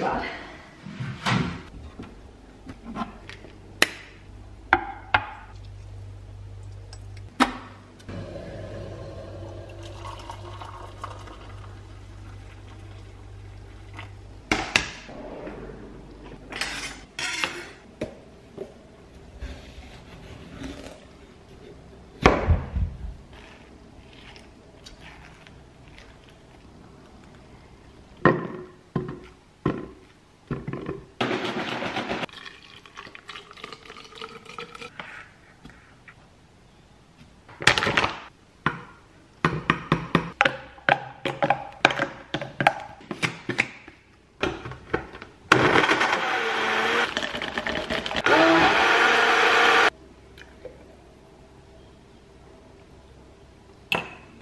bad.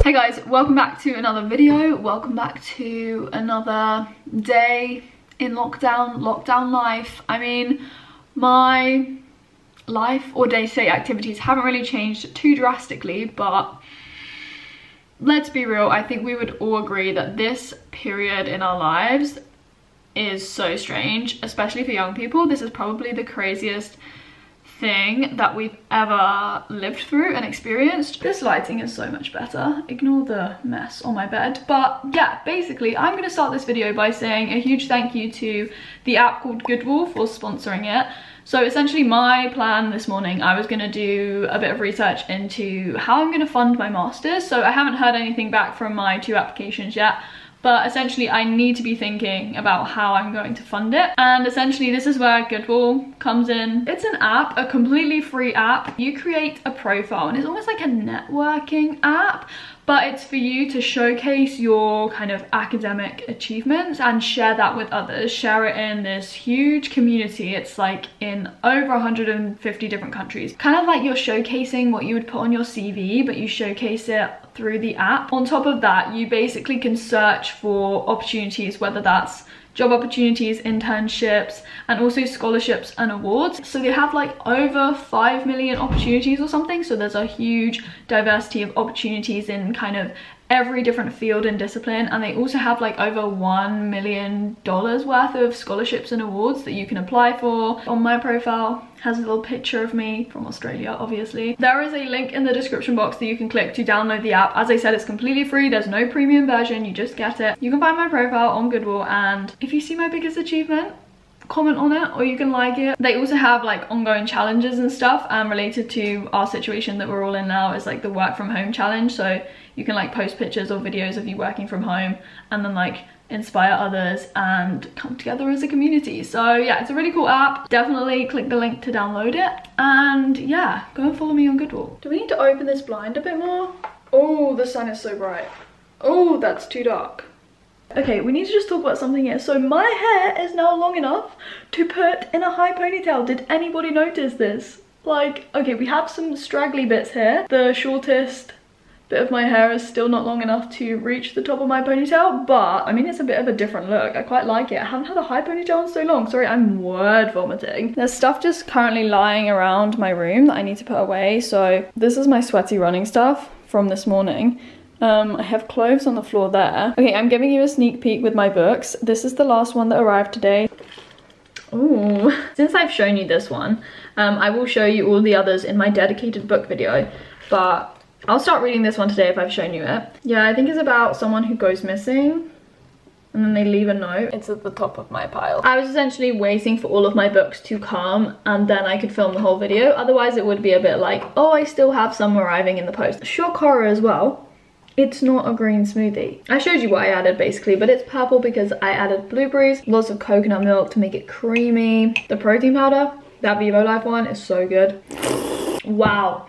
Hey guys, welcome back to another video. Welcome back to another day in lockdown life. I mean, my life or day-to-day activities haven't really changed too drastically, but let's be real, I think we would all agree that this period in our lives is so strange, especially for young people. This is probably the craziest thing that we've ever lived through and experienced. This lighting is so much better. Ignore the mess on my bed. But yeah, basically I'm gonna start this video by saying a huge thank you to the app called Goodwill for sponsoring it. So essentially my plan this morning, I was gonna do a bit of research into how I'm gonna fund my masters. So I haven't heard anything back from my 2 applications yet, but essentially I need to be thinking about how I'm going to fund it. And essentially this is where Goodwill comes in. It's an app, a completely free app. You create a profile and it's almost like a networking app, but it's for you to showcase your kind of academic achievements and share that with others. Share it in this huge community. It's like in over 150 different countries. Kind of like you're showcasing what you would put on your CV, but you showcase it through the app. On top of that, you basically can search for opportunities, whether that's job opportunities, internships, and also scholarships and awards. So they have like over 5 million opportunities or something. So there's a huge diversity of opportunities in kind of every different field and discipline. And they also have like over $1 million worth of scholarships and awards that you can apply for. On my profile has a little picture of me from Australia, obviously. There is a link in the description box that you can click to download the app. As I said, it's completely free. There's no premium version, you just get it. You can find my profile on Goodwill, and if you see my biggest achievement, comment on it or you can like it. They also have like ongoing challenges and stuff related to our situation that we're all in now, is like the work from home challenge. So you can like post pictures or videos of you working from home and then like inspire others and come together as a community. So yeah, it's a really cool app. Definitely click the link to download it, and yeah, go and follow me on Goodwill. Do we need to open this blind a bit more? Oh, the sun is so bright. Oh, that's too dark. Okay, we need to just talk about something here. So my hair is now long enough to put in a high ponytail. Did anybody notice this? Like, okay, we have some straggly bits here. The shortest bit of my hair is still not long enough to reach the top of my ponytail, but I mean, it's a bit of a different look. I quite like it. I haven't had a high ponytail in so long. Sorry, I'm word vomiting. There's stuff just currently lying around my room that I need to put away. So this is my sweaty running stuff from this morning. I have clothes on the floor there. Okay, I'm giving you a sneak peek with my books. This is the last one that arrived today. Ooh, since I've shown you this one, I will show you all the others in my dedicated book video, but I'll start reading this one today if I've shown you it. Yeah, I think it's about someone who goes missing and then they leave a note. It's at the top of my pile. I was essentially waiting for all of my books to come and then I could film the whole video. Otherwise it would be a bit like, oh, I still have some arriving in the post. Shock horror as well. It's not a green smoothie. I showed you what I added basically, but it's purple because I added blueberries, lots of coconut milk to make it creamy. The protein powder, that Vivo Life one, is so good. Wow,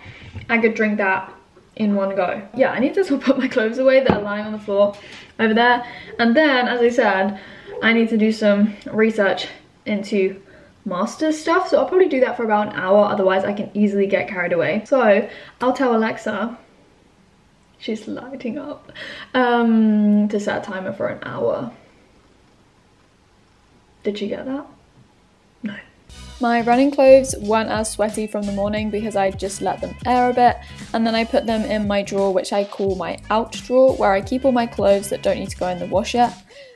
I could drink that in one go. Yeah, I need to sort of put my clothes away that are lying on the floor over there. And then, as I said, I need to do some research into master's stuff. So I'll probably do that for about an hour, otherwise I can easily get carried away. So I'll tell Alexa, she's lighting up, to set a timer for an hour. Did she get that? No. My running clothes weren't as sweaty from the morning because I just let them air a bit, and then I put them in my drawer, which I call my out drawer, where I keep all my clothes that don't need to go in the wash yet.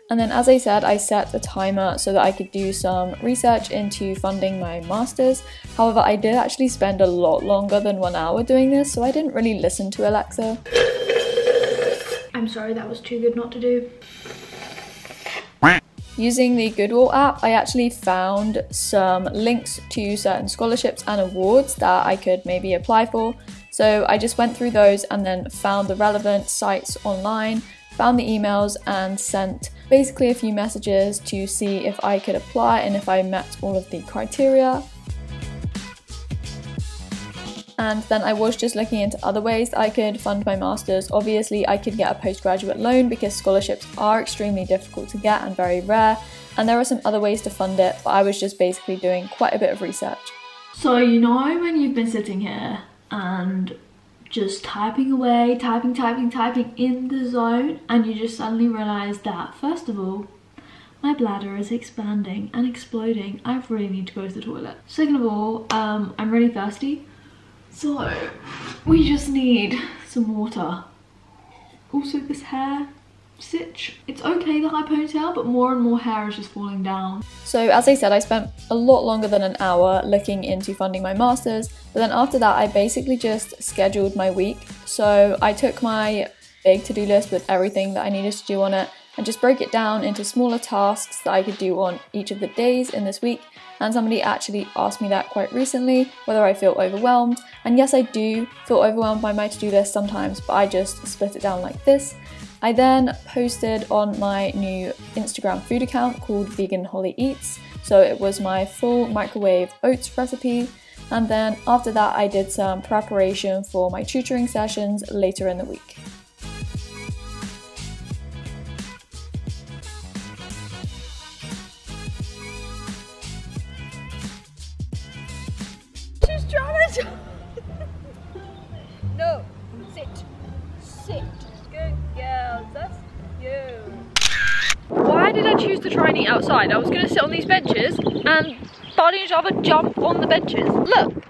And then, as I said, I set a timer so that I could do some research into funding my master's. However, I did actually spend a lot longer than 1 hour doing this, so I didn't really listen to Alexa. I'm sorry, that was too good not to do. Using the Goodwill app, I actually found some links to certain scholarships and awards that I could maybe apply for. So I just went through those and then found the relevant sites online, found the emails and sent basically a few messages to see if I could apply and if I met all of the criteria. And then I was just looking into other ways that I could fund my master's. Obviously, I could get a postgraduate loan because scholarships are extremely difficult to get and very rare. And there are some other ways to fund it, but I was just basically doing quite a bit of research. So you know when you've been sitting here and just typing away, typing in the zone, and you just suddenly realise that, first of all, my bladder is expanding and exploding. I really need to go to the toilet. Second of all, I'm really thirsty. So, we just need some water. Also, this hair sitch. It's okay, the high ponytail, but more and more hair is just falling down. So, as I said, I spent a lot longer than an hour looking into funding my master's, but then after that, I basically just scheduled my week. So, I took my big to-do list with everything that I needed to do on it and just broke it down into smaller tasks that I could do on each of the days in this week. And somebody actually asked me that quite recently, whether I feel overwhelmed. And yes, I do feel overwhelmed by my to-do list sometimes, but I just split it down like this. I then posted on my new Instagram food account called Vegan Holly Eats. So it was my full microwave oats recipe. And then after that, I did some preparation for my tutoring sessions later in the week. No, sit. Good girl, that's you. Why did I choose to try and eat outside? I was going to sit on these benches and Barney and Java jump on the benches. Look,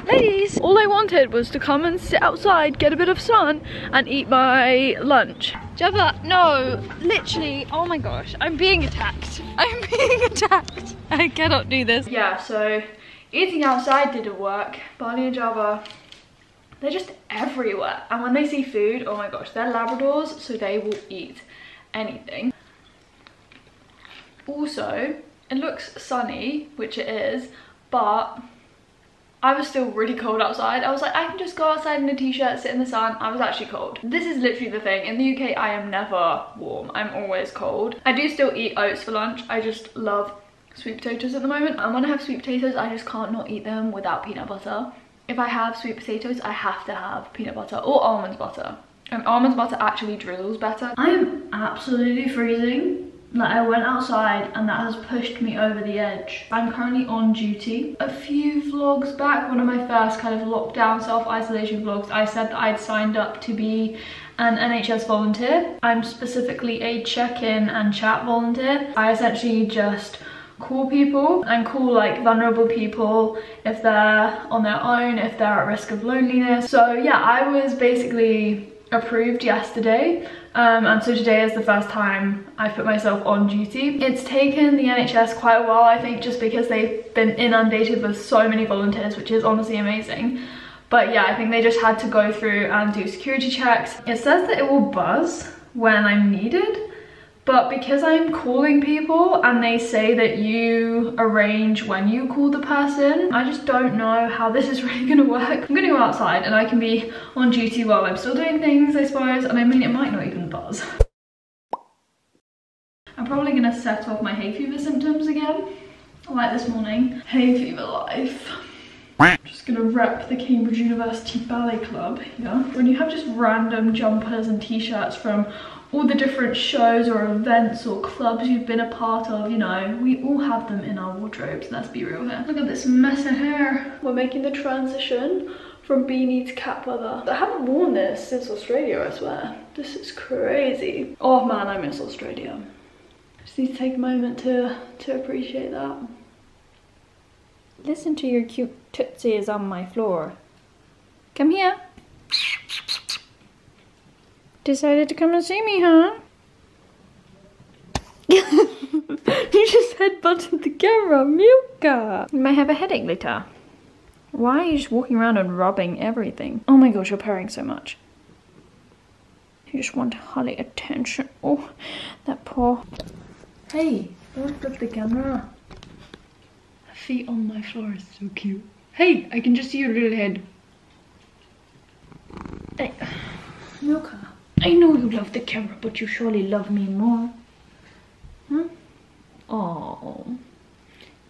ladies, all I wanted was to come and sit outside, get a bit of sun and eat my lunch. Java, no, literally, oh my gosh, I'm being attacked. I'm being attacked. I cannot do this. Yeah, so eating outside didn't work. Barney and Java, they're just everywhere. And when they see food, oh my gosh, they're Labradors, so they will eat anything. Also, it looks sunny, which it is, but I was still really cold outside. I was like, I can just go outside in a t-shirt, sit in the sun. I was actually cold. This is literally the thing. In the UK, I am never warm. I'm always cold. I do still eat oats for lunch. I just love sweet potatoes at the moment. And when I have sweet potatoes, I just can't not eat them without peanut butter. If I have sweet potatoes, I have to have peanut butter or almond butter. And almond butter actually drizzles better. I am absolutely freezing. Like, I went outside and that has pushed me over the edge. I'm currently on duty. A few vlogs back, one of my first kind of lockdown self-isolation vlogs, I said that I'd signed up to be an NHS volunteer. I'm specifically a check-in and chat volunteer. I essentially just call people and call like vulnerable people if they're on their own, if they're at risk of loneliness. So yeah, I was basically approved yesterday, and so today is the first time I've put myself on duty. It's taken the NHS quite a while, I think, just because they've been inundated with so many volunteers, which is honestly amazing. But yeah, I think they just had to go through and do security checks. It says that it will buzz when I'm needed, but because I'm calling people and they say that you arrange when you call the person, I just don't know how this is really gonna work. I'm gonna go outside and I can be on duty while I'm still doing things, I suppose. And I mean, it might not even buzz. I'm probably gonna set off my hay fever symptoms again, like this morning. Hay fever life. I'm just gonna rep the Cambridge University Ballet Club here. When you have just random jumpers and t-shirts from all the different shows or events or clubs you've been a part of, you know, we all have them in our wardrobes, let's be real here. Look at this mess of hair. We're making the transition from beanie to cap weather. I haven't worn this since Australia, I swear. This is crazy. Oh man, I miss Australia. Just need to take a moment to appreciate that. Listen to your cute tootsies on my floor. Come here. Decided to come and see me, huh? You just headbutted the camera, Milka. You might have a headache later. Why are you just walking around and rubbing everything? Oh my gosh, you're purring so much. You just want Holly attention. Oh, that poor. Hey, don't flip the camera. Feet on my floor is so cute. Hey, I can just see your little head. Hey, Milka, I know you love the camera, but you surely love me more. Huh? Oh,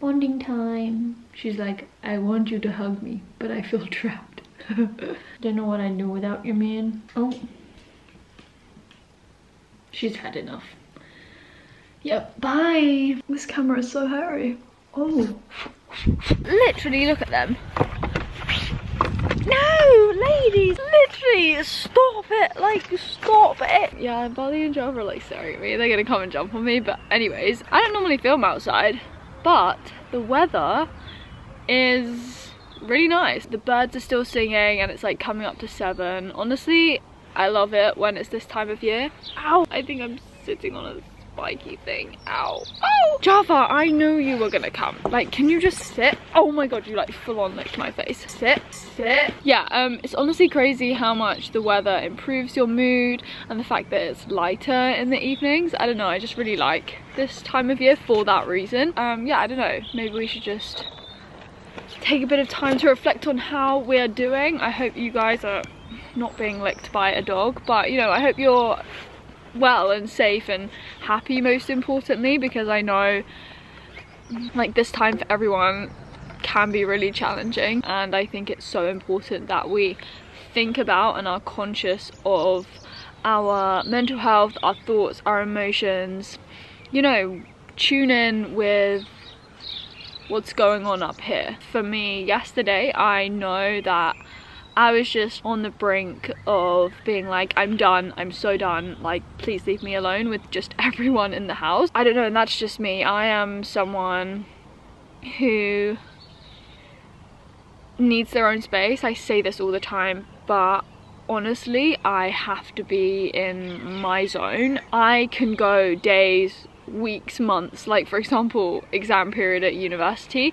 bonding time. She's like, I want you to hug me, but I feel trapped. Don't know what I'd do without you, man. Oh. She's had enough. Yep, bye. This camera is so hairy. Oh. Literally, look at them. No, ladies, literally, stop it, like, stop it. Yeah, Bali and Java are like staring at me. They're gonna come and jump on me, but anyways, I don't normally film outside, but the weather is really nice. The birds are still singing and it's like coming up to 7. Honestly, I love it when it's this time of year. Ow, I think I'm sitting on a spiky thing. Ow. Oh, Java, I knew you were gonna come. Like, can you just sit? Oh my god, you like full on licked my face. Sit. Yeah, it's honestly crazy how much the weather improves your mood and the fact that it's lighter in the evenings. I don't know, I just really like this time of year for that reason. Yeah, I don't know, maybe we should just take a bit of time to reflect on how we're doing. I hope you guys are not being licked by a dog, but you know, I hope you're well and safe and happy, most importantly, because I know like this time for everyone can be really challenging, and I think it's so important that we think about and are conscious of our mental health, our thoughts, our emotions, you know, tune in with what's going on up here. For me, yesterday, I know that I was just on the brink of being like, I'm done, I'm so done, like, please leave me alone with just everyone in the house. I don't know, and that's just me. I am someone who needs their own space. I say this all the time, but honestly, I have to be in my zone. I can go days, weeks, months, like for example, exam period at university,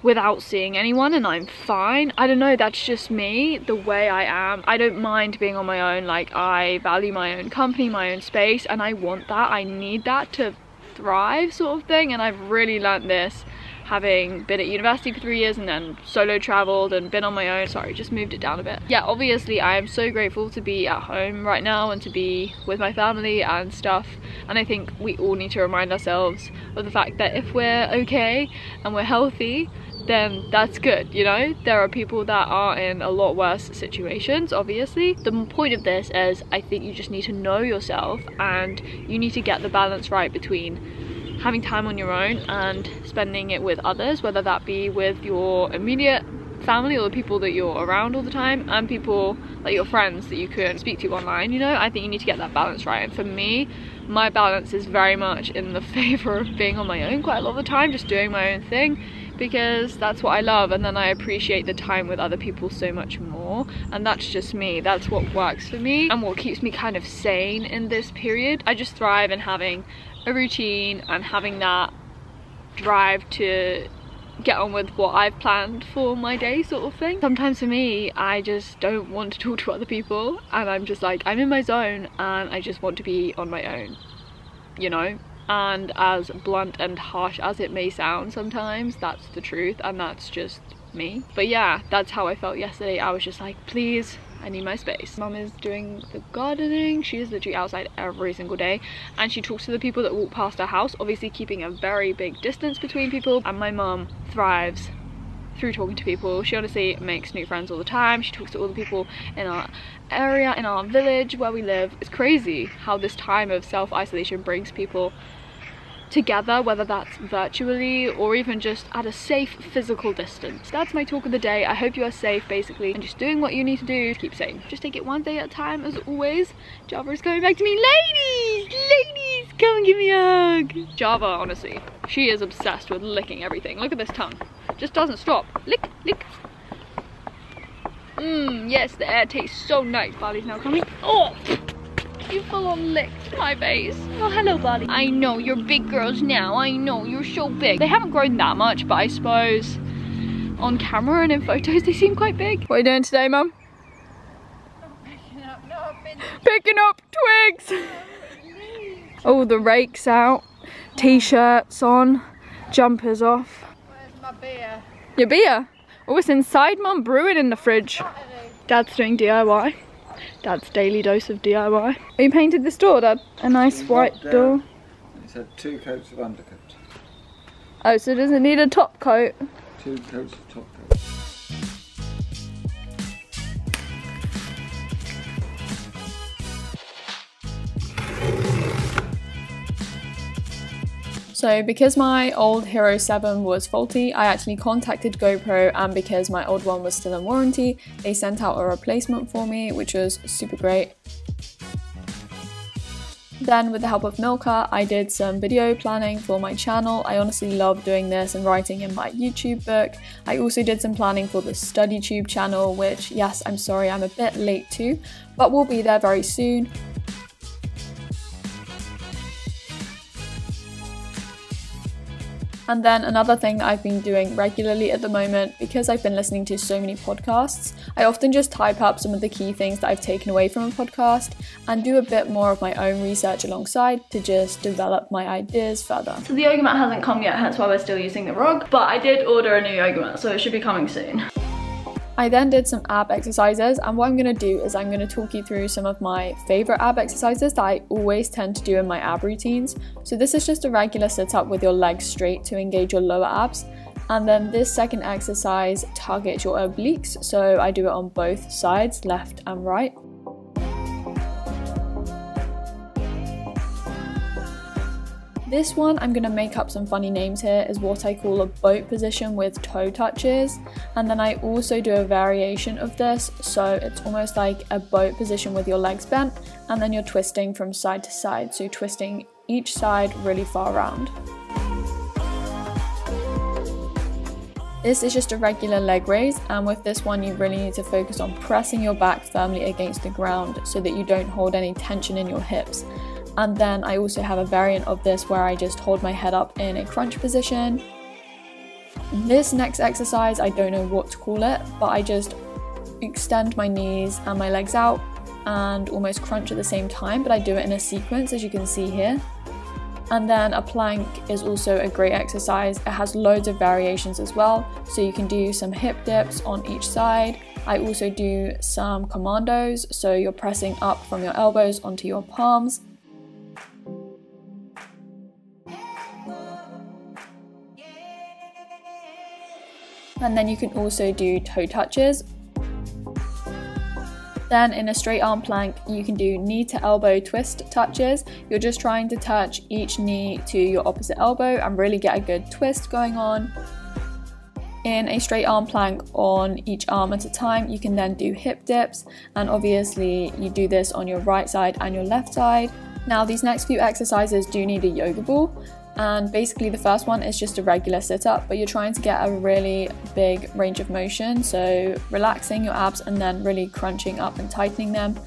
without seeing anyone and I'm fine. I don't know, that's just me, the way I am. I don't mind being on my own. Like, I value my own company, my own space, and I want that. I need that to thrive, sort of thing. And I've really learnt this having been at university for 3 years and then solo traveled and been on my own. Sorry, just moved it down a bit. Yeah, obviously I am so grateful to be at home right now and to be with my family and stuff, and I think we all need to remind ourselves of the fact that if we're okay and we're healthy, then that's good, you know? There are people that are in a lot worse situations, obviously. The point of this is, I think you just need to know yourself and you need to get the balance right between having time on your own and spending it with others, whether that be with your immediate family or the people that you're around all the time, and people like your friends that you can speak to online, you know? I think you need to get that balance right. And for me, my balance is very much in the favor of being on my own quite a lot of the time, just doing my own thing, because that's what I love, and then I appreciate the time with other people so much more. And that's just me, that's what works for me and what keeps me kind of sane in this period. I just thrive in having a routine and having that drive to get on with what I've planned for my day, sort of thing. Sometimes for me, I just don't want to talk to other people, and I'm just like, I'm in my zone and I just want to be on my own, you know? And as blunt and harsh as it may sound sometimes, that's the truth, and that's just me. But yeah, that's how I felt yesterday. I was just like, please, I need my space. Mum is doing the gardening. She is literally outside every single day, and she talks to the people that walk past her house, obviously keeping a very big distance between people. And my mum thrives through talking to people. She honestly makes new friends all the time. She talks to all the people in our area, in our village where we live. It's crazy how this time of self-isolation brings people together, whether that's virtually or even just at a safe physical distance. That's my talk of the day. I hope you are safe, basically, and just doing what you need to do to keep safe. Just take it one day at a time, as always. Java is coming back to me. Ladies, come and give me a hug. Java, honestly, she is obsessed with licking everything. Look at this tongue, just doesn't stop. Lick. Yes, the air tastes so nice. Bali's now coming. Oh, You full on licked my face. Oh, hello, buddy. I know, you're big girls now. I know, you're so big. They haven't grown that much, but I suppose on camera and in photos they seem quite big. What are you doing today, Mum? Picking up twigs. Oh, the rake's out. T-shirts on. Jumpers off. Where's my beer? Your beer? Oh, it's inside, Mum. Brew it in the fridge. Dad's doing DIY. Dad's daily dose of DIY. Oh, you painted this door, Dad? A nice white door. It's had 2 coats of undercoat. Oh, so does it need a top coat? 2 coats of top coat. So because my old Hero 7 was faulty, I actually contacted GoPro, and because my old one was still in warranty, they sent out a replacement for me, which was super great. Then with the help of Milka, I did some video planning for my channel. I honestly love doing this and writing in my YouTube book. I also did some planning for the StudyTube channel, which, yes, I'm sorry, I'm a bit late too, but we'll be there very soon. And then another thing that I've been doing regularly at the moment, because I've been listening to so many podcasts, I often just type up some of the key things that I've taken away from a podcast and do a bit more of my own research alongside to just develop my ideas further. So the yoga mat hasn't come yet, hence why we're still using the rug, but I did order a new yoga mat, so it should be coming soon. I then did some ab exercises, and what I'm going to do is I'm going to talk you through some of my favourite ab exercises that I always tend to do in my ab routines. So this is just a regular sit up with your legs straight to engage your lower abs. And then this second exercise targets your obliques, so I do it on both sides, left and right. This one, I'm going to make up some funny names here, is what I call a boat position with toe touches. And then I also do a variation of this, so it's almost like a boat position with your legs bent, and then you're twisting from side to side, so twisting each side really far around. This is just a regular leg raise, and with this one you really need to focus on pressing your back firmly against the ground so that you don't hold any tension in your hips. And then I also have a variant of this where I just hold my head up in a crunch position. This next exercise, I don't know what to call it, but I just extend my knees and my legs out and almost crunch at the same time, but I do it in a sequence, as you can see here. And then a plank is also a great exercise. It has loads of variations as well, so you can do some hip dips on each side. I also do some commandos, so you're pressing up from your elbows onto your palms. And then you can also do toe touches. Then in a straight arm plank, you can do knee to elbow twist touches. You're just trying to touch each knee to your opposite elbow and really get a good twist going on. In a straight arm plank on each arm at a time, you can then do hip dips, and obviously you do this on your right side and your left side. Now these next few exercises do need a yoga ball, and basically the first one is just a regular sit-up, but you're trying to get a really big range of motion, so relaxing your abs and then really crunching up and tightening them.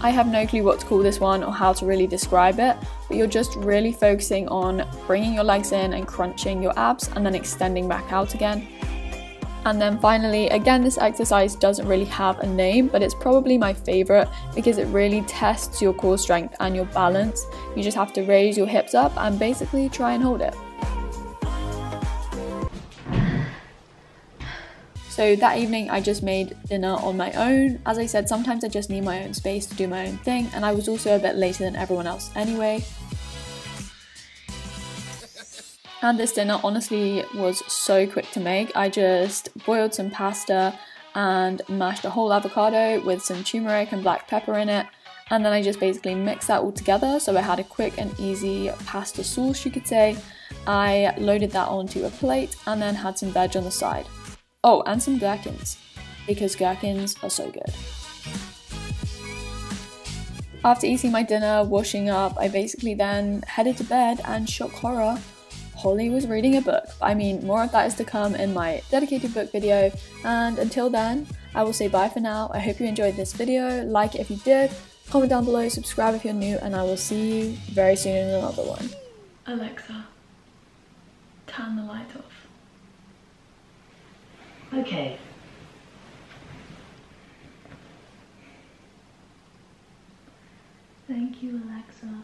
I have no clue what to call this one or how to really describe it, but you're just really focusing on bringing your legs in and crunching your abs and then extending back out again. And then finally, again, this exercise doesn't really have a name, but it's probably my favorite because it really tests your core strength and your balance. You just have to raise your hips up and basically try and hold it. So that evening I just made dinner on my own. As I said, sometimes I just need my own space to do my own thing, and I was also a bit later than everyone else anyway. And this dinner honestly was so quick to make. I just boiled some pasta and mashed a whole avocado with some turmeric and black pepper in it. And then I just basically mixed that all together, so I had a quick and easy pasta sauce, you could say. I loaded that onto a plate and then had some veg on the side. Oh, and some gherkins, because gherkins are so good. After eating my dinner, washing up, I basically then headed to bed, and shock horror, Polly was reading a book. I mean, more of that is to come in my dedicated book video, and until then, I will say bye for now. I hope you enjoyed this video. Like it if you did, comment down below, subscribe if you're new, and I will see you very soon in another one. Alexa, turn the light off. Okay. Thank you, Alexa.